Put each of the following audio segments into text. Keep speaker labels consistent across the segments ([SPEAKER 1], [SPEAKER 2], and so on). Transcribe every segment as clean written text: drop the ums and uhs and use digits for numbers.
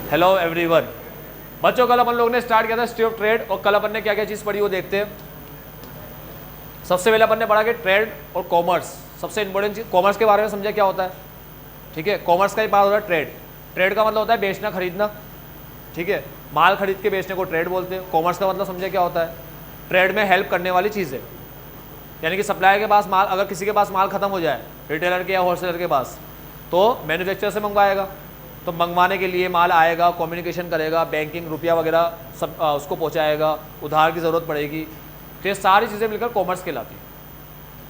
[SPEAKER 1] Hello everyone. बच्चों कल अपन लोगों ने स्टार्ट किया था हिस्ट्री ऑफ ट्रेड, और कल अपन ने क्या क्या चीज़ पढ़ी वो देखते हैं। सबसे पहले अपन ने पढ़ा कि ट्रेड और कॉमर्स, सबसे इंपॉर्टेंट चीज़ कॉमर्स के बारे में समझा क्या होता है। ठीक है, कॉमर्स का ही पार्ट होता है ट्रेड। ट्रेड का मतलब होता है बेचना खरीदना। ठीक है, माल खरीद के बेचने को ट्रेड बोलते हैं। कॉमर्स का मतलब समझे क्या होता है, ट्रेड में हेल्प करने वाली चीज़ें, यानी कि सप्लायर के पास माल, अगर किसी के पास माल खत्म हो जाए रिटेलर के या होलसेलर के पास, तो मैन्युफैक्चरर से मंगवाएगा, तो मंगवाने के लिए माल आएगा, कम्युनिकेशन करेगा, बैंकिंग रुपया वगैरह सब उसको पहुंचाएगा, उधार की ज़रूरत पड़ेगी, तो ये सारी चीज़ें मिलकर कॉमर्स कहलाती है।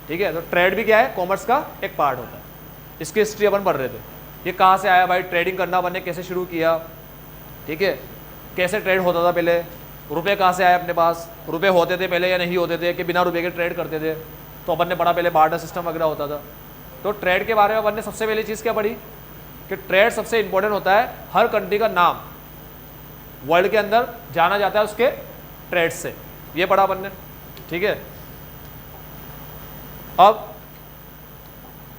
[SPEAKER 1] ठीक है, तो ट्रेड भी क्या है, कॉमर्स का एक पार्ट होता है। इसकी हिस्ट्री अपन पढ़ रहे थे, ये कहाँ से आया भाई, ट्रेडिंग करना अपन ने कैसे शुरू किया। ठीक है, कैसे ट्रेड होता था पहले, रुपए कहाँ से आए अपने पास, रुपए होते थे पहले या नहीं होते थे, कि बिना रुपए के ट्रेड करते थे, तो अपन ने पढ़ा पहले बार्टर सिस्टम वगैरह होता था। तो ट्रेड के बारे में अपन ने सबसे पहली चीज़ क्या पढ़ी कि ट्रेड सबसे इंपॉर्टेंट होता है, हर कंट्री का नाम वर्ल्ड के अंदर जाना जाता है उसके ट्रेड से, ये पढ़ा अपन ने। ठीक है, अब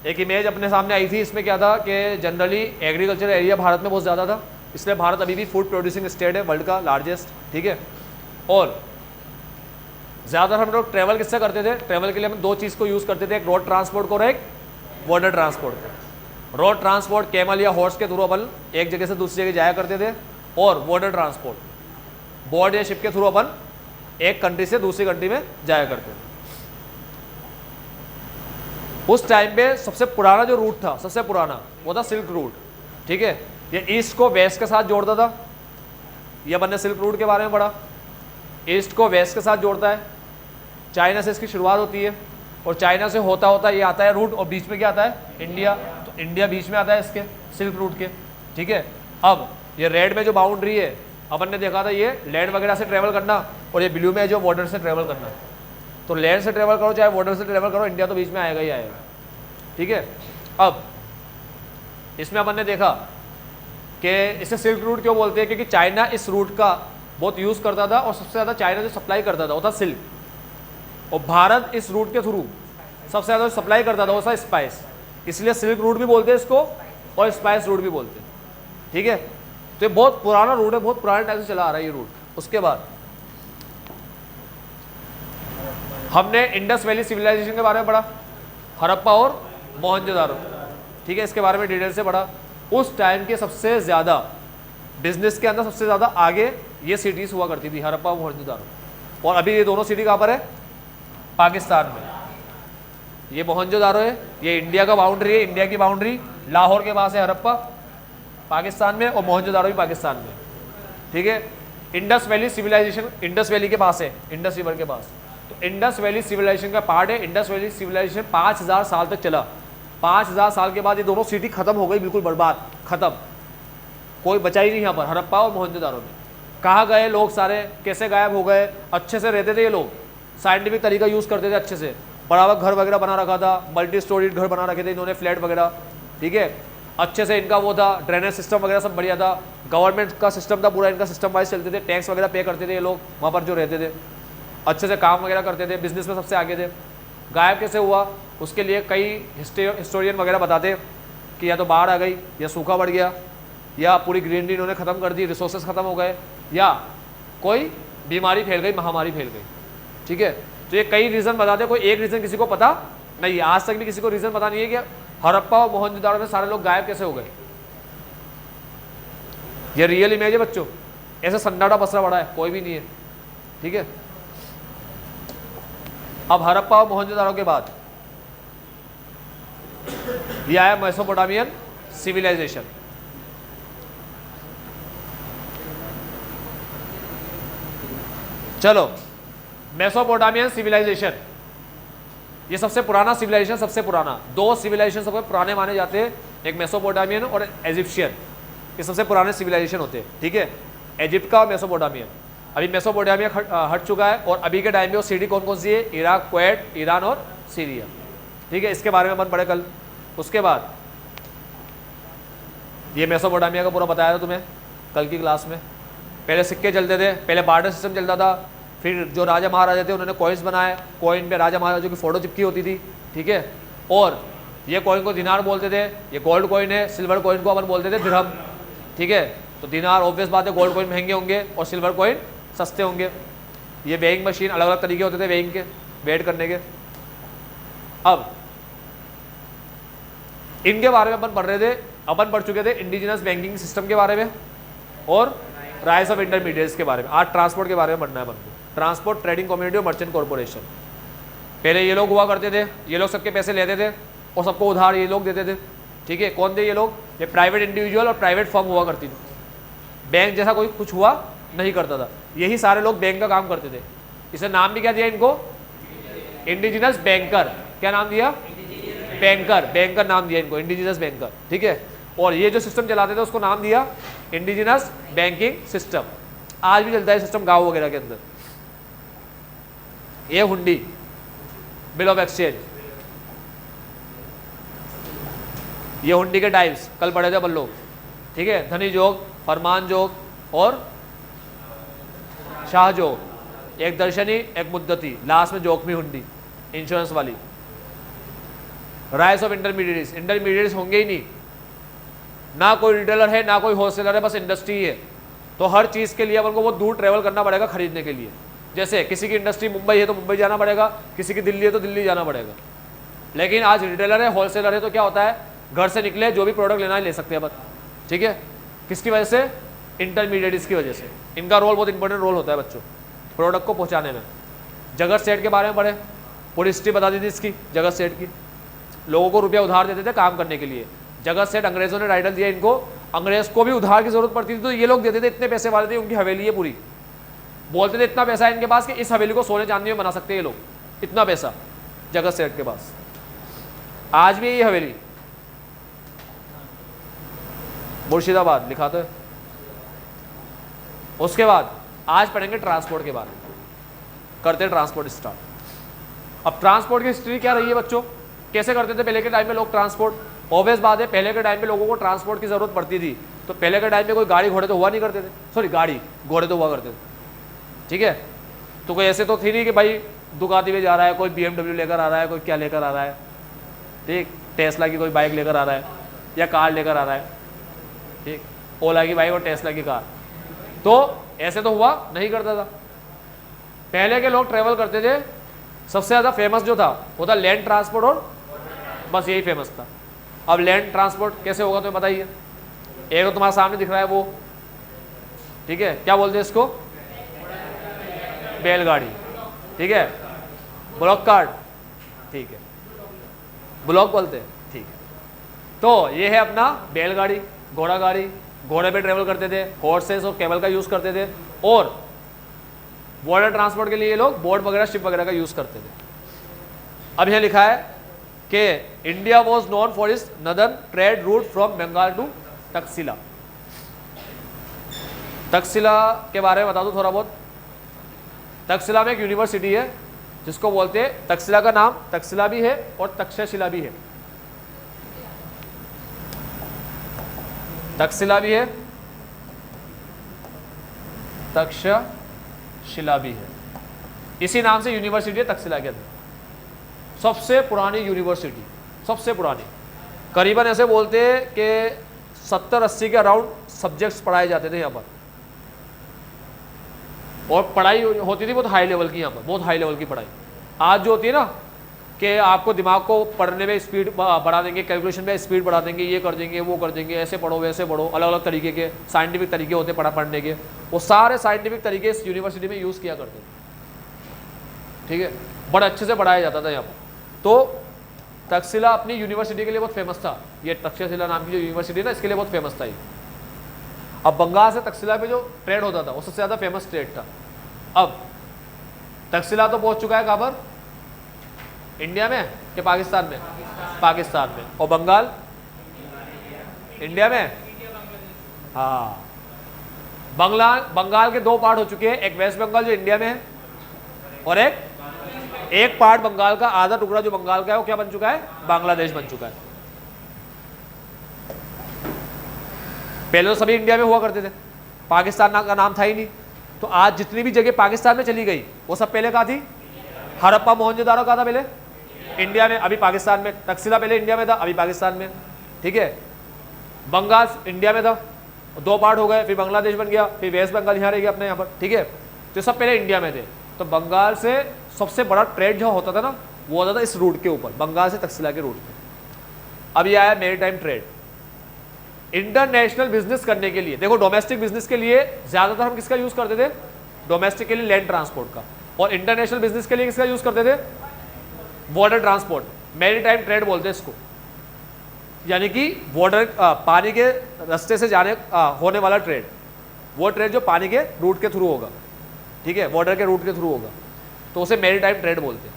[SPEAKER 1] एक इमेज अपने सामने आई थी, इसमें क्या था कि जनरली एग्रीकल्चर एरिया भारत में बहुत ज़्यादा था, इसलिए भारत अभी भी फूड प्रोड्यूसिंग स्टेट है, वर्ल्ड का लार्जेस्ट। ठीक है, और ज़्यादातर हम लोग ट्रैवल किससे करते थे, ट्रैवल के लिए हम दो चीज़ को यूज़ करते थे, एक रोड ट्रांसपोर्ट को और एक वाटर ट्रांसपोर्ट को। रोड ट्रांसपोर्ट कैमल या हॉर्स के थ्रू अपन एक जगह से दूसरी जगह जाया करते थे, और वाटर ट्रांसपोर्ट बोट या शिप के थ्रू अपन एक कंट्री से दूसरी कंट्री में जाया करते थे। उस टाइम पे सबसे पुराना जो रूट था, सबसे पुराना वो था सिल्क रूट। ठीक है, ये ईस्ट को वेस्ट के साथ जोड़ता था, ये अपन ने सिल्क रूट के बारे में पढ़ा। ईस्ट को वेस्ट के साथ जोड़ता है, चाइना से इसकी शुरुआत होती है, और चाइना से होता होता ये आता है रूट, और बीच में क्या आता है, इंडिया, तो इंडिया बीच में आता है इसके सिल्क रूट के। ठीक है, अब ये रेड में जो बाउंड्री है अपन ने देखा था, ये लैंड वगैरह से ट्रेवल करना, और ये ब्लू में जो बॉर्डर से ट्रेवल करना। तो लैंड से ट्रेवल करो चाहे बॉर्डर से ट्रेवल करो, इंडिया तो बीच में आएगा ही आएगा। ठीक है, अब इसमें अपन ने देखा कि इसे सिल्क रूट क्यों बोलते हैं, क्योंकि चाइना इस रूट का बहुत यूज़ करता था, और सबसे ज़्यादा चाइना जो सप्लाई करता था वो था सिल्क, और भारत इस रूट के थ्रू सबसे ज़्यादा सप्लाई करता था वो था स्पाइस, इसलिए सिल्क रूट भी बोलते हैं इसको, और स्पाइस रूट भी बोलते हैं। ठीक है, तो ये बहुत पुराना रूट है, बहुत पुराने टाइम से चला आ रहा है ये रूट। उसके बाद हमने इंडस वैली सिविलाइजेशन के बारे में पढ़ा, हड़प्पा और मोहनजोदारो। ठीक है, इसके बारे में डिटेल से पढ़ा। उस टाइम के सबसे ज़्यादा बिजनेस के अंदर सबसे ज़्यादा आगे ये सिटीज़ हुआ करती थी, हड़प्पा और मोहनजोदारो। और अभी ये दोनों सिटी कहाँ पर है, पाकिस्तान में। ये मोहनजोदारो है, ये इंडिया का बाउंड्री है, इंडिया की बाउंड्री लाहौर के पास है हड़प्पा पाकिस्तान में, और मोहनजोदारो भी पाकिस्तान में। ठीक है, Indus valley civilisation Indus valley के पास है, इंडस रिवर के पास, तो इंडस वैली सिविलाइजेशन का पार्ट है। इंडस वैली सिविलाइजेशन 5000 साल तक चला। 5000 साल के बाद ये दोनों सिटी खत्म हो गई, बिल्कुल बर्बाद, खत्म, कोई बचा ही नहीं यहाँ पर, हड़प्पा और मोहनजोदारो में। कहाँ गए लोग सारे, कैसे गायब हो गए। अच्छे से रहते थे ये लोग, साइंटिफिक तरीका यूज़ करते थे अच्छे से, बड़ा घर वगैरह बना रखा था, मल्टी स्टोरीड घर बना रखे थे इन्होंने, फ्लैट वगैरह। ठीक है, अच्छे से इनका वो था, ड्रेनेज सिस्टम वगैरह सब बढ़िया था, गवर्नमेंट का सिस्टम था पूरा, इनका सिस्टम वाइज चलते थे, टैक्स वगैरह पे करते थे ये लोग वहाँ पर जो रहते थे, अच्छे से काम वगैरह करते थे, बिजनेस में सबसे आगे थे। गायब कैसे हुआ, उसके लिए कई हिस्टोरियन वगैरह बताते कि या तो बाढ़ आ गई, या सूखा बढ़ गया, या पूरी ग्रीनरी इन्होंने ख़त्म कर दी, रिसोर्सेज ख़त्म हो गए, या कोई बीमारी फैल गई, महामारी फैल गई। ठीक है, तो ये कई रीज़न बताते, कोई एक रीज़न किसी को पता नहीं, आज तक भी किसी को रीज़न पता नहीं है कि हड़प्पा और मोहनजोदारो में सारे लोग गायब कैसे हो गए। ये रियल इमेज है बच्चों, ऐसे सन्नाटा पसरा पड़ा है, कोई भी नहीं है। ठीक है, अब हड़प्पा और मोहनजोदारो के बाद ये आया मेसोपोटामियन सिविलाइजेशन। चलो, मेसोपोटामियन सिविलाइजेशन ये सबसे पुराना सिविलाइजेशन, सबसे पुराना। दो सिविलाइजेशन सबसे पुराने माने जाते हैं, एक मेसोपोटामियन और इजिप्शियन, ये सबसे पुराने सिविलाइजेशन होते हैं। ठीक है, इजिप्ट का और मेसोपोटामियन। अभी मेसोपोटामिया हट चुका है, और अभी के टाइम पे वो सिटी कौन कौन सी है, इराक, कुवैत, ईरान और सीरिया। ठीक है, इसके बारे में अपन पढ़े कल। उसके बाद ये मेसोपोटामिया का पूरा बताया था तुम्हें कल की क्लास में। पहले सिक्के चलते थे, पहले बार्टर सिस्टम चलता था, फिर जो राजा महाराजा थे उन्होंने कॉइन्स बनाए, कॉइन पे राजा महाराजा की फ़ोटो चिपकी होती थी। ठीक है, और ये कॉइन को दिनार बोलते थे, ये गोल्ड कॉइन है, सिल्वर कॉइन को अपन बोलते थे दिरहम। ठीक है, तो दिनार ऑब्वियस बात है, गोल्ड कॉइन महंगे होंगे और सिल्वर कॉइन सस्ते होंगे। ये वेइंग मशीन, अलग अलग तरीके होते थे वेइंग के, वेट करने के। अब इनके बारे में अपन पढ़ रहे थे, अपन पढ़ चुके थे इंडिजिनस बैंकिंग सिस्टम के बारे में और राइज ऑफ इंटरमीडिएट्स के बारे में। आज ट्रांसपोर्ट के बारे में पढ़ना है अपन को, ट्रांसपोर्ट ट्रेडिंग कम्युनिटी और मर्चेंट कॉर्पोरेशन। पहले ये लोग हुआ करते थे, ये लोग सबके पैसे लेते थे और सबको उधार ये लोग देते थे, ठीक है। कौन थे ये लोग? ये प्राइवेट इंडिविजुअल और प्राइवेट फर्म हुआ करती थी। बैंक जैसा कोई कुछ हुआ नहीं करता था, यही सारे लोग बैंक का काम करते थे। इसे नाम भी क्या दिया इनको? Indigenous banker. क्या नाम दिया? बैंकर, बैंकर नाम दिया इनको, इंडिजिनस बैंकर, ठीक है। और ये जो सिस्टम चलाते थे उसको नाम दिया इंडिजिनस बैंकिंग सिस्टम। आज भी चलता है सिस्टम गांव वगैरह के अंदर। ये हुंडी, बिल ऑफ एक्सचेंज, ये हुंडी के टाइप्स कल पढ़े थे अपन लोग, ठीक है। धनी जोग, फरमान जोग और शाह जोग, एक दर्शनी एक मुद्दती, लास्ट में जोखमी हुंडी इंश्योरेंस वाली। राइज ऑफ इंटरमीडिएट्स, इंटरमीडिएट्स होंगे ही नहीं, ना कोई रिटेलर है ना कोई होलसेलर है, बस इंडस्ट्री है। तो हर चीज़ के लिए अपन को बहुत दूर ट्रेवल करना पड़ेगा खरीदने के लिए। जैसे किसी की इंडस्ट्री मुंबई है तो मुंबई जाना पड़ेगा, किसी की दिल्ली है तो दिल्ली जाना पड़ेगा। लेकिन आज रिटेलर है, होलसेलर है, तो क्या होता है, घर से निकले जो भी प्रोडक्ट लेना है ले सकते हैं अपन, ठीक है। किसकी वजह से? इंटरमीडिएट्स की वजह से। इनका रोल बहुत इंपॉर्टेंट रोल होता है बच्चों, प्रोडक्ट को पहुँचाने में। जगत सेठ के बारे में पढ़े, पूरी हिस्ट्री बता दी थी इसकी, जगत सेठ की। लोगों को रुपया उधार देते थे काम करने के लिए। जगत सेठ, अंग्रेजों ने टाइटल दिया इनको, अंग्रेज को भी उधार की जरूरत पड़ती थी तो ये लोग देते थे। इतने पैसे वाले थे, उनकी हवेली है पूरी, बोलते थे इतना पैसा है इनके पास कि इस हवेली को सोने चांदी में बना सकते हैं ये लोग, इतना पैसा जगत सेठ के पास। आज भी ये हवेली मुर्शिदाबाद लिखा तो है। उसके बाद आज पढ़ेंगे ट्रांसपोर्ट के बारे में, करते हैं ट्रांसपोर्ट स्टार्ट। अब ट्रांसपोर्ट की हिस्ट्री क्या रही है बच्चों, कैसे करते थे पहले के टाइम में लोग ट्रांसपोर्ट? ऑब्वियस बात है, पहले के टाइम में लोगों को ट्रांसपोर्ट की जरूरत पड़ती थी, तो पहले के टाइम में कोई गाड़ी घोड़े तो हुआ नहीं करते थे, सॉरी गाड़ी घोड़े तो हुआ करते थे, ठीक है। तो कोई ऐसे तो थी नहीं कि भाई दुकाती में जा रहा है, कोई BMW लेकर आ रहा है, कोई क्या लेकर आ रहा है, ठीक, टेस्ला की कोई बाइक लेकर आ रहा है या कार लेकर आ रहा है, ठीक, ओला की बाइक और टेस्ला की कार। तो ऐसे तो हुआ नहीं करता था। पहले के लोग ट्रेवल करते थे, सबसे ज़्यादा फेमस जो था वो था लैंड ट्रांसपोर्ट, और बस यही फेमस था। अब लैंड ट्रांसपोर्ट कैसे होगा तो बताइए। एक तो तुम्हारे सामने दिख रहा है वो, ठीक है, क्या बोलते हैं इसको? बैलगाड़ी, ठीक है, ब्लॉक कार्ट, ठीक है, ब्लॉक बोलते हैं, ठीक है। तो ये है अपना बैलगाड़ी, घोड़ा गाड़ी, घोड़े पे ट्रेवल करते थे, हॉर्सेस और कैमल का यूज़ करते थे। और वाटर ट्रांसपोर्ट के लिए ये लोग बोट वगैरह, शिप वगैरह का यूज़ करते थे। अब यह लिखा है कि India was known for its northern trade route from Bengal to Takshashila. Takshashila के बारे में बता दूं थोड़ा बहुत। तक्षशिला में एक यूनिवर्सिटी है जिसको बोलते हैं, तक्षशिला का नाम तक्षशिला भी है और तक्षशिला भी है। तक्षशिला भी है, तक्षशिला भी है, इसी नाम से यूनिवर्सिटी है तक्षशिला के अंदर। सबसे पुरानी यूनिवर्सिटी, सबसे पुरानी। करीबन ऐसे बोलते हैं कि 70-80 के अराउंड सब्जेक्ट्स पढ़ाए जाते थे यहाँ पर, और पढ़ाई होती थी बहुत हाई लेवल की, यहाँ पर बहुत हाई लेवल की पढ़ाई। आज जो होती है ना कि आपको दिमाग को पढ़ने में स्पीड बढ़ा देंगे, कैलकुलेशन में स्पीड बढ़ा देंगे, ये कर देंगे वो कर देंगे, ऐसे पढ़ो वैसे पढ़ो, अलग अलग तरीके के साइंटिफिक तरीके होते पढ़ने के, वो सारे साइंटिफिक तरीके इस यूनिवर्सिटी में यूज़ किया करते थे, ठीक है। बड़ा अच्छे से पढ़ाया जाता था यहाँ पर। तो तक्षशिला अपनी यूनिवर्सिटी के लिए बहुत फेमस था। ये तक्षशिला नाम की जो यूनिवर्सिटी है ना, इसके लिए बहुत फेमस था ये। अब बंगाल से तक्षशिला पे जो ट्रेड होता था वो सबसे ज़्यादा फेमस ट्रेड था। अब तक्षशिला तो पहुंच चुका है कहाँ पर, इंडिया में कि पाकिस्तान में? पाकिस्तान में। और बंगाल इंडिया में? हाँ, बंगाल के दो पार्ट हो चुके हैं, एक वेस्ट बंगाल जो इंडिया में है, और एक पार्ट बंगाल का आधा टुकड़ा जो बंगाल का है वो क्या बन चुका है? बांग्लादेश बन चुका है। पहले तो सभी इंडिया में हुआ करते थे, पाकिस्तान का नाम था ही नहीं। तो आज जितनी भी जगह पाकिस्तान में चली गई वो सब पहले कहाँ थी? हड़प्पा मोहनजोदारो कहाँ था पहले? इंडिया में, अभी पाकिस्तान में। तक्षशिला पहले इंडिया में था, अभी पाकिस्तान में, ठीक है। बंगाल इंडिया में था 2 पार्ट हो गए, फिर बांग्लादेश बन गया, फिर वेस्ट बंगाल यहाँ रह गया अपने यहाँ पर, ठीक है। तो सब पहले इंडिया में थे। तो बंगाल से सबसे बड़ा ट्रेड जो होता था ना वो होता था इस रूट के ऊपर, बंगाल से तक्षशिला के रूट पे। अब ये आया मेरीटाइम ट्रेड। इंटरनेशनल बिजनेस करने के लिए, देखो डोमेस्टिक बिजनेस के लिए ज्यादातर हम किसका यूज करते थे, डोमेस्टिक के लिए लैंड ट्रांसपोर्ट का, और इंटरनेशनल बिजनेस के लिए किसका यूज करते थे, बॉर्डर ट्रांसपोर्ट। मेरीटाइम ट्रेड बोलते हैं इसको, यानी कि बॉर्डर पानी के रास्ते से जाने होने वाला ट्रेड, वो ट्रेड जो पानी के रूट के थ्रू होगा, ठीक है, बॉर्डर के रूट के थ्रू होगा, तो उसे मेरीटाइम ट्रेड बोलते हैं।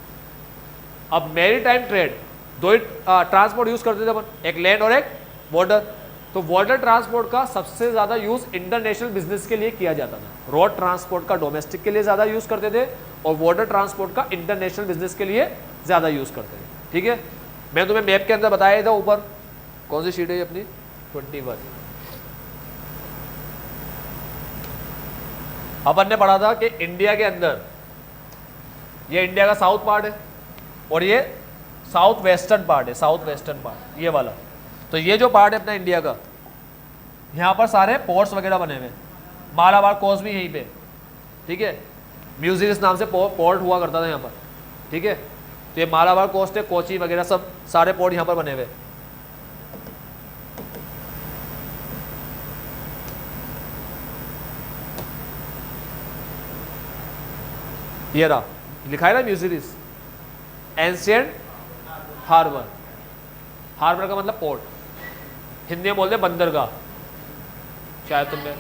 [SPEAKER 1] अब मेरीटाइम ट्रेड दो ही ट्रांसपोर्ट यूज करते थे अपन, एक लैंड और एक बॉर्डर। तो बॉर्डर ट्रांसपोर्ट का सबसे ज्यादा यूज इंटरनेशनल बिजनेस के लिए किया जाता था। रोड ट्रांसपोर्ट का डोमेस्टिक के लिए ज्यादा यूज करते थे और बॉर्डर ट्रांसपोर्ट का इंटरनेशनल बिजनेस के लिए ज्यादा यूज करते थे, ठीक है। मैं तुम्हें मैप के अंदर बताया था ऊपर, कौन सी शीट है ये अपनी 21। अपन ने पढ़ा था कि इंडिया के अंदर ये इंडिया का साउथ पार्ट है और ये साउथ वेस्टर्न पार्ट है, साउथ वेस्टर्न पार्ट ये वाला। तो ये जो पार्ट है अपना इंडिया का, यहाँ पर सारे पोर्ट्स वगैरह बने हुए, मालाबार कोस्ट भी यहीं पे, ठीक है। म्यूजियस नाम से पोर्ट हुआ करता था यहाँ पर, ठीक है। तो ये मालाबार कोस्ट है, कोची वगैरह सब सारे पोर्ट यहाँ पर बने हुए। ये रहा लिखा है ना म्यूजियस, एंशिएंट हार्बर। हार्बर का मतलब पोर्ट, हिंदी में बोलते बंदरगाह, शायद तुमने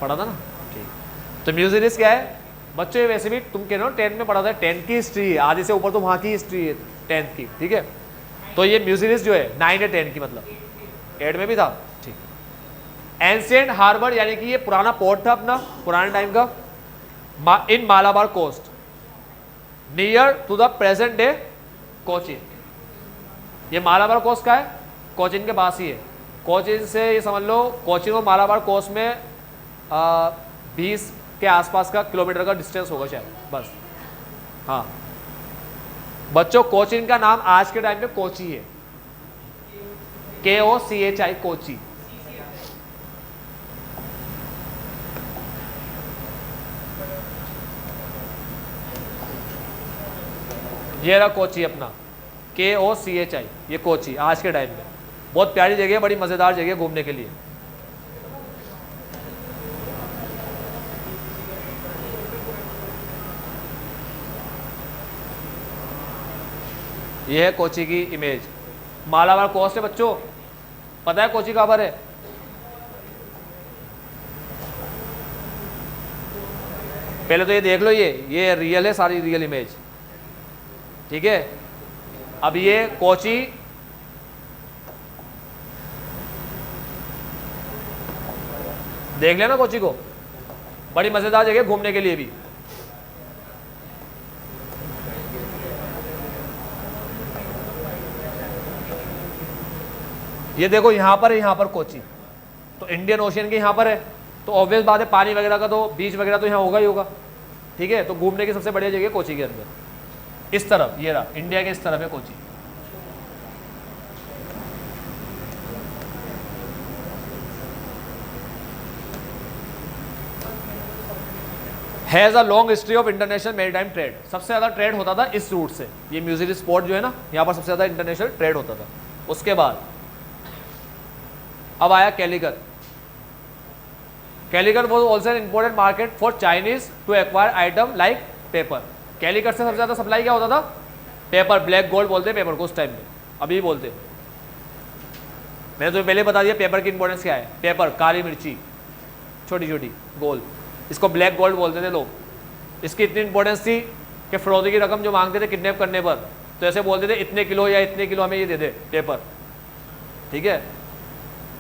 [SPEAKER 1] पढ़ा था ना, ठीक। तो म्यूजियस क्या है बच्चों, वैसे भी तुम कह रहे हो 10th में पढ़ा था, 10th की हिस्ट्री है, आधे से ऊपर तो वहाँ की हिस्ट्री है 10th की, ठीक है। तो ये म्यूजियस जो है 9 या 10 की, मतलब 8 में भी था, ठीक। एंशिएंट हार्बर यानी कि ये पुराना पोर्ट था अपना, पुराने टाइम का, in Malabar coast near to the present day Cochin. ये मालाबार कोस्ट का है, कोचिन के पास ही है। कोचिन से ये समझ लो, कोचिन और मालाबार कोस्ट में 20 के आसपास का किलोमीटर का डिस्टेंस होगा शायद, बस। हाँ बच्चों, कोचिन का नाम आज के टाइम पे कोची है, KOCHI, कोची। ये रहा कोची अपना, KOCHI, ये कोची आज के टाइम में। बहुत प्यारी जगह है, बड़ी मज़ेदार जगह घूमने के लिए। ये है कोची की इमेज। मालाबार कोस्ट है बच्चों, पता है कोची कहाँ पर है? पहले तो ये देख लो, ये रियल है, सारी रियल इमेज, ठीक है। अब ये कोची देख लेना, कोची को बड़ी मजेदार जगह घूमने के लिए भी। ये देखो यहाँ पर है, यहाँ पर कोची, तो इंडियन ओशियन के यहाँ पर है, तो ऑब्वियस बात है पानी वगैरह का तो बीच वगैरह तो यहाँ होगा ही होगा, ठीक है। तो घूमने की सबसे बढ़िया जगह कोची के अंदर, इस तरफ ये रहा, इंडिया के इस तरफ है Kochi. Has a long history of international maritime trade. सबसे ज़्यादा ट्रेड होता था इस रूट से, ये म्यूजियम स्पॉट जो है ना, यहाँ पर सबसे ज़्यादा इंटरनेशनल ट्रेड होता था। उसके बाद अब आया Calicut. Calicut was also an important market for Chinese to acquire item like pepper. Calicut से सबसे ज़्यादा सप्लाई क्या होता था? पेपर, ब्लैक गोल्ड बोलते हैं पेपर को उस टाइम में, अभी बोलते हैं। मैंने तुम्हें पहले बता दिया पेपर की इंपॉर्टेंस क्या है। पेपर, काली मिर्ची छोटी छोटी गोल, इसको ब्लैक गोल्ड बोलते थे लोग। इसकी इतनी इंपॉर्टेंस थी कि फिरौती की रकम जो मांगते थे किडनैप करने पर, तो ऐसे बोलते थे इतने किलो या इतने किलो हमें ये दे दे पेपर, ठीक है।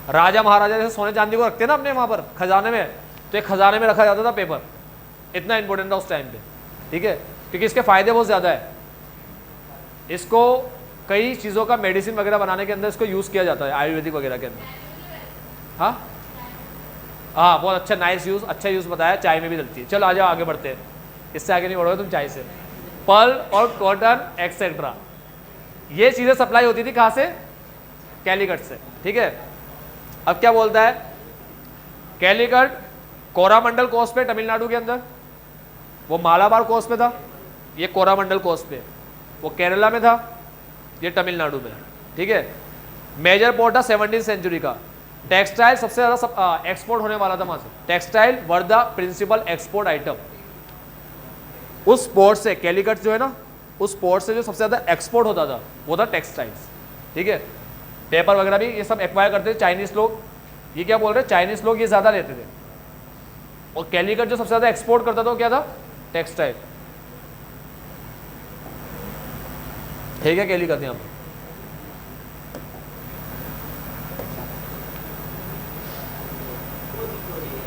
[SPEAKER 1] राजा महाराजा जैसे सोने चांदी को रखते हैं ना अपने वहाँ पर खजाने में, तो एक खजाने में रखा जाता था पेपर, इतना इंपॉर्टेंट था उस टाइम पे, ठीक है। क्योंकि इसके फायदे बहुत ज़्यादा है। इसको कई चीज़ों का मेडिसिन वगैरह बनाने के अंदर इसको यूज़ किया जाता है, आयुर्वेदिक वगैरह के अंदर। हाँ हाँ, बहुत अच्छा, नाइस यूज़, अच्छा यूज़ बताया। चाय में भी डलती है। चलो आ जाओ आगे बढ़ते हैं, इससे आगे नहीं बढ़ोगे तुम चाय से। पर्ल और कॉटन एक्सेट्रा, ये चीज़ें सप्लाई होती थी कहाँ से? कैलीकट से, ठीक है। अब क्या बोलता है, कैलीकट कोरामंडल कोस्ट पे तमिलनाडु के अंदर, वो मालाबार कोस्ट पे था, ये कोरामंडल कोस्ट पे, वो केरला में था, ये तमिलनाडु में। ठीक है, मेजर पोर्ट था 17वीं सेंचुरी का। टेक्सटाइल सबसे ज़्यादा एक्सपोर्ट होने वाला था वहाँ से, textile were the principal export item. उस पोर्ट से, कैलीकट जो है ना, उस पोर्ट से जो सबसे ज़्यादा एक्सपोर्ट होता था वो था टेक्सटाइल्स। ठीक है, पेपर वगैरह भी ये सब एक्वायर करते थे चाइनीज़ लोग। ये क्या बोल रहे हैं, चाइनीज़ लोग ये ज़्यादा लेते थे। और कैलीकट जो सबसे ज़्यादा एक्सपोर्ट करता था वो क्या था, टेक्सटाइल। ठीक है, कैलीकट यहाँ पर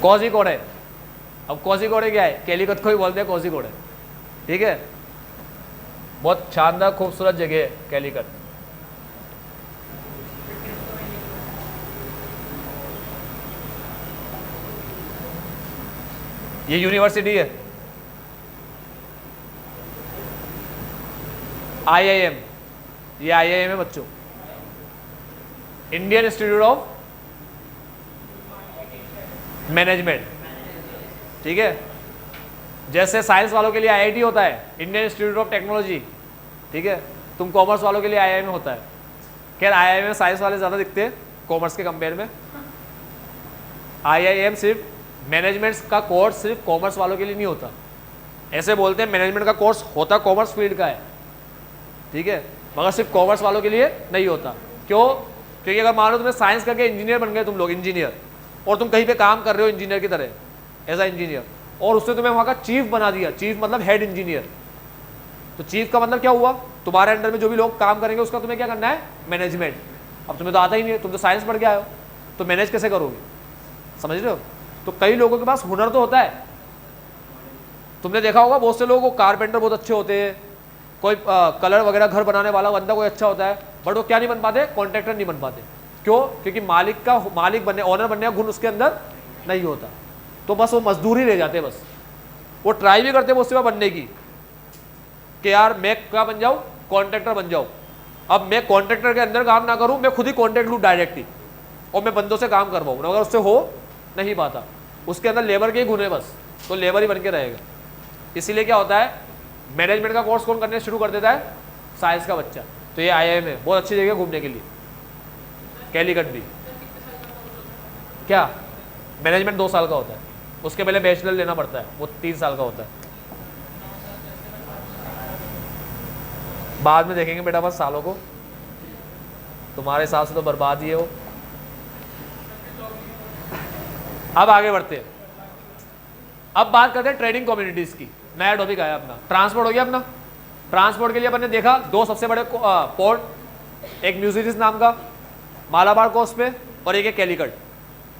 [SPEAKER 1] कोझिकोड है। अब कोझिकोड क्या है, कैलीकट को ही बोलते हैं कोझिकोड है। ठीक है, बहुत शानदार खूबसूरत जगह है कैलीकट। ये यूनिवर्सिटी है, IIM, ये IIM है बच्चों, इंडियन इंस्टीट्यूट ऑफ मैनेजमेंट। ठीक है, जैसे साइंस वालों के लिए IIT होता है, इंडियन इंस्टीट्यूट ऑफ टेक्नोलॉजी। ठीक है, तुम कॉमर्स वालों के लिए IIM होता है। खैर IIM में साइंस वाले ज़्यादा दिखते हैं कॉमर्स के कंपेयर में। IIM सिर्फ मैनेजमेंट का कोर्स सिर्फ कॉमर्स वालों के लिए नहीं होता। ऐसे बोलते हैं मैनेजमेंट का कोर्स होता कॉमर्स फील्ड का है। ठीक है, मगर सिर्फ कॉमर्स वालों के लिए नहीं होता। क्यों? क्योंकि अगर मान लो तुम्हें साइंस करके इंजीनियर बन गए तुम लोग, इंजीनियर, और तुम कहीं पे काम कर रहे हो इंजीनियर की तरह एज अ इंजीनियर, और उसने तुम्हें वहाँ का चीफ बना दिया, चीफ मतलब हेड इंजीनियर। तो चीफ का मतलब क्या हुआ, तुम्हारे अंडर में जो भी लोग काम करेंगे उसका तुम्हें क्या करना है, मैनेजमेंट। अब तुम्हें तो आता ही नहीं है, तुम तो साइंस पढ़ के आए हो, तो मैनेज कैसे करोगे? समझ रहे हो? तो कई लोगों के पास हुनर तो होता है। तुमने देखा होगा बहुत से लोगों को कारपेंटर बहुत अच्छे होते हैं, कोई कलर वगैरह घर बनाने वाला बंदा कोई अच्छा होता है, बट वो क्या नहीं बन पाते, कॉन्ट्रैक्टर नहीं बन पाते। क्यों? क्योंकि मालिक बनने, ऑनर बनने का गुण उसके अंदर नहीं होता। तो बस वो मजदूर ही रह जाते हैं। बस वो ट्राई भी करते हैं बहुत सी बार बनने की कि यार मैं क्या बन जाऊँ, कॉन्ट्रैक्टर बन जाऊँ। अब मैं कॉन्ट्रैक्टर के अंदर काम ना करूँ, मैं खुद ही कॉन्ट्रैक्ट लूँ डायरेक्ट ही, और मैं बंदों से काम करवाऊँ, मगर उससे हो नहीं पाता। उसके अंदर लेबर के ही गुण है बस, तो लेबर ही बन के रहेगा। इसीलिए क्या होता है, मैनेजमेंट का कोर्स कौन करने शुरू कर देता है, साइंस का बच्चा। तो ये IIM है, बहुत अच्छी जगह घूमने के लिए। कैलीकट भी क्या, मैनेजमेंट 2 साल का होता है, उसके पहले बैचलर लेना पड़ता है, वो 3 साल का होता है। बाद में देखेंगे बेटा बस सालों को, तुम्हारे हिसाब से तो बर्बाद ही है वो। अब आगे बढ़ते हैं, अब बात करते हैं ट्रेडिंग कम्युनिटीज की। नया टॉपिक आया अपना, ट्रांसपोर्ट हो गया अपना। ट्रांसपोर्ट के लिए अपन ने देखा 2 सबसे बड़े पोर्ट, एक म्यूजिरिस नाम का मालाबार कोस्ट पे, और एक है कैलीकट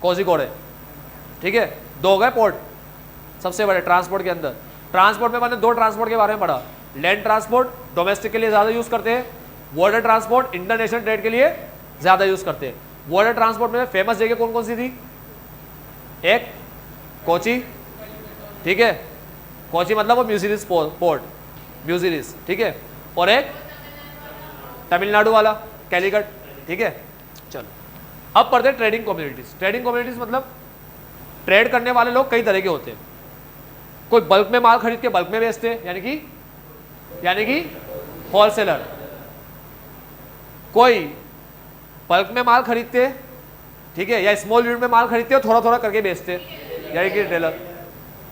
[SPEAKER 1] कोझिकोड है। ठीक है, 2 हो गए पोर्ट सबसे बड़े ट्रांसपोर्ट के अंदर। ट्रांसपोर्ट में मैंने 2 ट्रांसपोर्ट के बारे में पढ़ा, लैंड ट्रांसपोर्ट डोमेस्टिक के लिए ज़्यादा यूज़ करते हैं, वाटर ट्रांसपोर्ट इंटरनेशनल ट्रेड के लिए ज़्यादा यूज़ करते हैं। वाटर ट्रांसपोर्ट में फेमस जगह कौन कौन सी थी, एक कोची, ठीक है, कोची मतलब वो म्यूजिरिस पोर्ट, म्यूजिरिस, ठीक है, और एक तमिलनाडु वाला कैलीकट। ठीक है, चलो अब पढ़ते हैं ट्रेडिंग कम्युनिटीज। ट्रेडिंग कम्युनिटीज मतलब ट्रेड करने वाले लोग कई तरह के होते हैं। कोई बल्क में माल खरीद के बल्क में बेचते हैं, यानी कि होलसेलर। कोई बल्क में माल खरीदते हैं, ठीक है, या स्मॉल यूनिट में माल खरीदते हैं, थोड़ा थोड़ा करके बेचते हैं, यानी कि रिटेलर।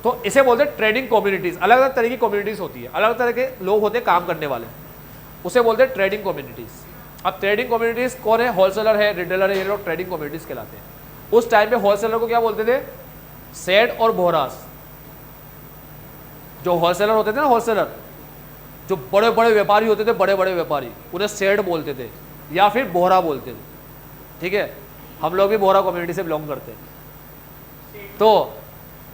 [SPEAKER 1] तो इसे बोलते हैं ट्रेडिंग कम्युनिटीज। अलग अलग तरह की कम्युनिटीज होती है, अलग अलग तरह के लोग होते हैं काम करने वाले, उसे बोलते हैं ट्रेडिंग कम्युनिटीज। अब ट्रेडिंग कम्युनिटीज कौन है, होलसेलर है, रिटेलर है, ये लोग ट्रेडिंग कम्युनिटीज कहलाते हैं। उस टाइम पे होलसेलर को क्या बोलते थे, सेठ और बोहरास। जो होलसेलर होते थे ना, होलसेलर जो बड़े बड़े व्यापारी होते थे, बड़े बड़े व्यापारी, उन्हें सेठ बोलते थे या फिर बोहरा बोलते थे। ठीक है, हम लोग भी बोहरा कम्युनिटी से बिलोंग करते हैं। तो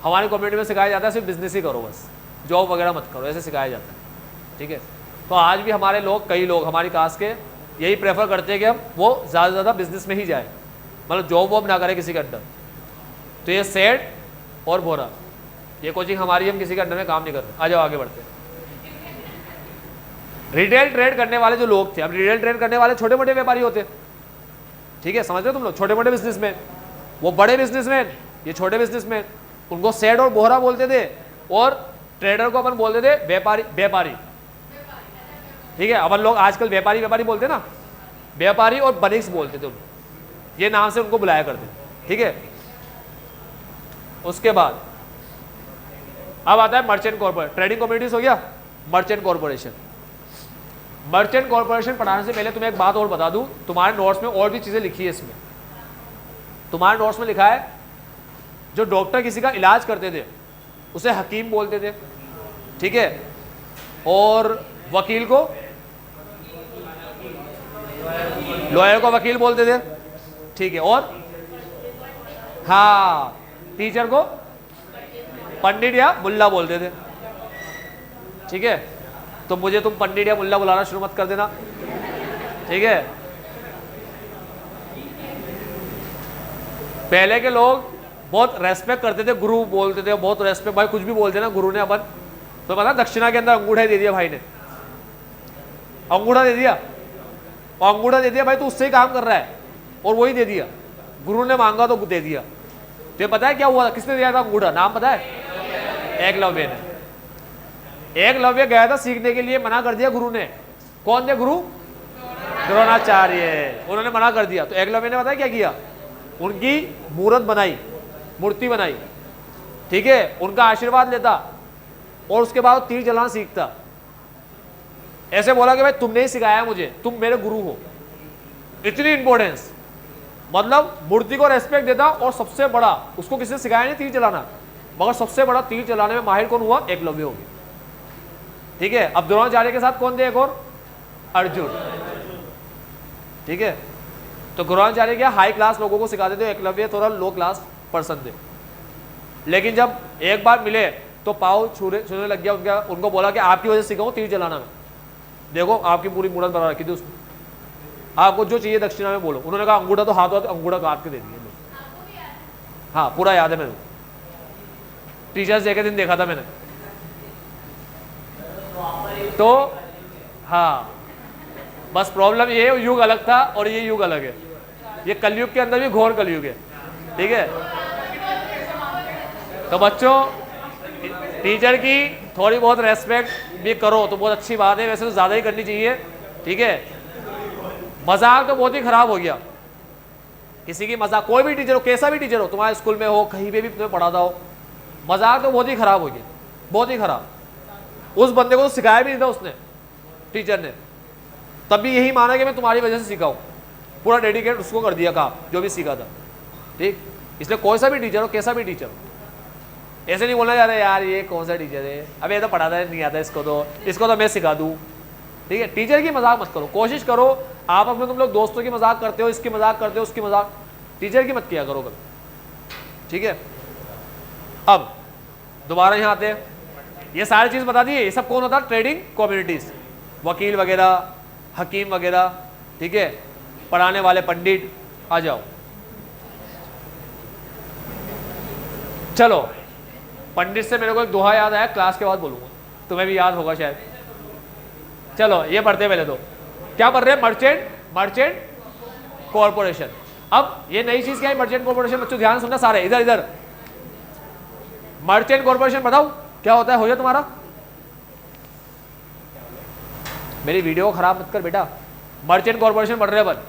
[SPEAKER 1] हमारी कम्युनिटी में सिखाया जाता है सिर्फ बिजनेस ही करो, बस जॉब वगैरह मत करो, ऐसे सिखाया जाता है। ठीक है, तो आज भी हमारे लोग, कई लोग हमारी कास्ट के यही प्रेफर करते हैं कि हम वो ज़्यादा से ज़्यादा बिजनेस में ही जाए, मतलब जॉब वॉब ना करें किसी के अंडर। तो ये सेठ और बोरा, ये कोचिंग हमारी, हम किसी के अंडर में काम नहीं कर रहे। आ जाओ आगे बढ़ते हैं। रिटेल ट्रेड करने वाले जो लोग थे, अब रिटेल ट्रेड करने वाले छोटे मोटे व्यापारी होते हैं। ठीक है, समझ रहे हो तुम लोग, छोटे मोटे बिजनेसमैन। वो बड़े बिजनेसमैन ये छोटे बिजनेसमैन, उनको सेठ और बोहरा बोलते थे, और ट्रेडर को अपन बोलते थे व्यापारी। व्यापारी, ठीक है, अपन लोग आजकल व्यापारी व्यापारी बोलते ना, व्यापारी और बनिक्स बोलते थे उनको, ये नाम से उनको बुलाया करते, ठीक है। उसके बाद अब आता है मर्चेंट कॉर्पोरेशन। ट्रेडिंग कम्युनिटीज हो गया, मर्चेंट कॉर्पोरेशन। मर्चेंट कॉर्पोरेशन पढ़ाने से पहले तुम्हें एक बात और बता दूं, तुम्हारे नोट्स में और भी चीजें लिखी है। इसमें तुम्हारे नोट्स में लिखा है, जो डॉक्टर किसी का इलाज करते थे उसे हकीम बोलते थे, ठीक है, और वकील को, लॉयर को वकील बोलते थे, ठीक है, और हाँ टीचर को पंडित या मुल्ला बोलते थे, ठीक है। तो मुझे तुम पंडित या मुल्ला बुलाना शुरू मत कर देना, ठीक है। पहले के लोग बहुत रेस्पेक्ट करते थे, गुरु बोलते थे, बहुत रेस्पेक्ट, भाई कुछ भी बोलते ना गुरु ने अपन, तो पता दक्षिणा के अंदर अंगूठा दे दिया भाई ने, अंगूठा दे दिया, और अंगूठा दे दिया भाई, तो उससे ही काम कर रहा है, और वही दे दिया, गुरु ने मांगा तो दे दिया। तो पता है क्या हुआ था, किसने दिया था अंगूठा, नाम पता है, एकलव्य ने। एकलव्य गया था सीखने के लिए, मना कर दिया गुरु ने। कौन थे गुरु, द्रोणाचार्य, उन्होंने मना कर दिया। तो एकलव्य ने पता है क्या किया, उनकी मूर्त बनाई, मूर्ति बनाई, ठीक है, उनका आशीर्वाद लेता, और उसके बाद तीर चलाना सीखता। ऐसे बोला कि भाई तुमने ही सिखाया मुझे, तुम मेरे गुरु हो, इतनी इंपॉर्टेंस, मतलब मूर्ति को रेस्पेक्ट देता। और सबसे बड़ा, उसको किसी ने सिखाया नहीं तीर चलाना, मगर सबसे बड़ा तीर चलाने में माहिर कौन हुआ, एकलव्य हो गया, ठीक है। अब द्रोणाचार्य के साथ कौन थे एक और, अर्जुन, ठीक है। तो द्रोणाचार्य क्या हाई क्लास लोगों को सिखाते थे, एकलव्य थोड़ा लो क्लास पर्सन थे। लेकिन जब एक बार मिले तो पाँव छूने लग गया उनका, उनको बोला कि आपकी वजह से सीखा हूं तीर चलाना में, देखो आपकी पूरी मूर्त बना रखी थी उसने, आपको जो चाहिए दक्षिणा में बोलो। उन्होंने कहा अंगूठा, तो हाथ अंगूठा काट के दे दिया। हाँ पूरा याद है मेरे को, टीचर्स डे के दिन देखा था मैंने। तो हाँ बस प्रॉब्लम ये युग अलग था और ये युग अलग है, ये कलयुग के अंदर भी घोर कलयुग है, ठीक है। तो बच्चों टीचर की थोड़ी बहुत रेस्पेक्ट भी करो तो बहुत अच्छी बात है, वैसे तो ज़्यादा ही करनी चाहिए, ठीक है। मजाक तो बहुत ही खराब हो गया, किसी की मजाक, कोई भी टीचर हो, कैसा भी टीचर हो, तुम्हारे स्कूल में हो, कहीं पे भी तुम्हें पढ़ाता हो, मजाक तो बहुत ही खराब हो गया, बहुत ही खराब। उस बंदे को तो सिखाया भी नहीं था उसने, टीचर ने, तब भी यही माना कि मैं तुम्हारी वजह से सीखा हूँ, पूरा डेडिकेट उसको कर दिया काम जो भी सीखा था, ठीक। इसलिए कोई सा भी टीचर हो, कैसा भी टीचर हो, ऐसे नहीं बोलना जा रहा है यार ये कौन सा टीचर है, अब ये तो पढ़ाता नहीं आता इसको तो मैं सिखा दूँ, ठीक है। टीचर की मजाक मत करो, कोशिश करो, आपस में तुम लोग दोस्तों की मजाक करते हो, इसकी मजाक करते हो, उसकी मजाक, टीचर की मत किया करो कभी, ठीक है। अब दोबारा यहाँ आते हैं, ये सारी चीज़ बता दी, ये सब कौन होता है, ट्रेडिंग कम्युनिटीज, वकील वगैरह, हकीम वगैरह, ठीक है, पढ़ाने वाले पंडित। आ जाओ, चलो पंडित से मेरे को एक दोहा याद आया, क्लास के बाद बोलूंगा, तुम्हें भी याद होगा शायद। चलो ये पढ़ते हैं पहले, तो क्या पढ़ रहे हैं, मर्चेंट कॉर्पोरेशन। अब ये नई चीज क्या है, मर्चेंट कॉर्पोरेशन, बच्चों ध्यान सुनना सारे, इधर इधर। मर्चेंट कॉर्पोरेशन बताओ क्या होता है, हो जाए तुम्हारा, मेरी वीडियो खराब मत कर बेटा। मर्चेंट कॉर्पोरेशन पढ़ रहे हैं अपन,